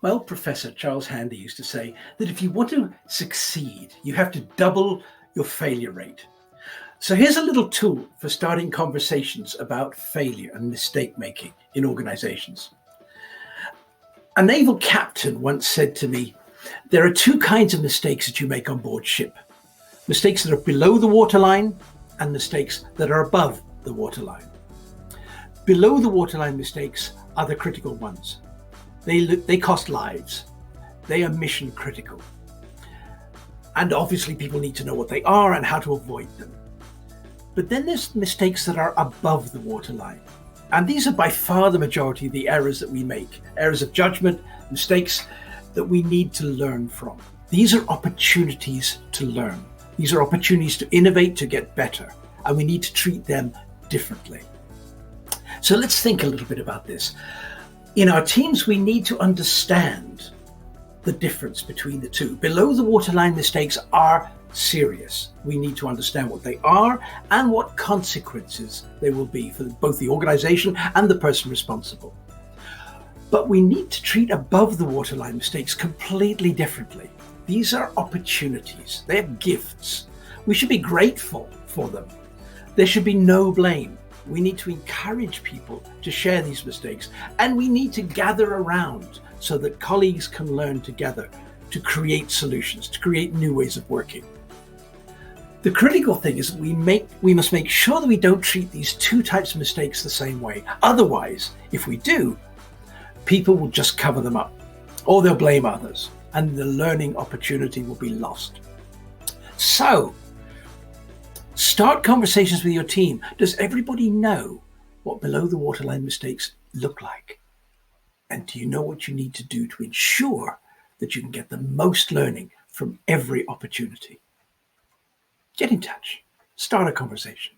My old professor, Charles Handy, used to say that if you want to succeed, you have to double your failure rate. So here's a little tool for starting conversations about failure and mistake making in organizations. A naval captain once said to me, there are two kinds of mistakes that you make on board ship. Mistakes that are below the waterline and mistakes that are above the waterline. Below the waterline mistakes are the critical ones. They cost lives. They are mission critical. And obviously people need to know what they are and how to avoid them. But then there's mistakes that are above the waterline. And these are by far the majority of the errors that we make. Errors of judgment, mistakes that we need to learn from. These are opportunities to learn. These are opportunities to innovate, to get better. And we need to treat them differently. So let's think a little bit about this. In our teams, we need to understand the difference between the two. Below the waterline mistakes are serious. We need to understand what they are and what consequences they will be for both the organization and the person responsible. But we need to treat above the waterline mistakes completely differently. These are opportunities. They're gifts. We should be grateful for them. There should be no blame. We need to encourage people to share these mistakes, and we need to gather around so that colleagues can learn together to create solutions, to create new ways of working. The critical thing is we must make sure that we don't treat these two types of mistakes the same way. Otherwise, if we do, people will just cover them up or they'll blame others and the learning opportunity will be lost. So, start conversations with your team. Does everybody know what below the waterline mistakes look like? And do you know what you need to do to ensure that you can get the most learning from every opportunity? Get in touch. Start a conversation.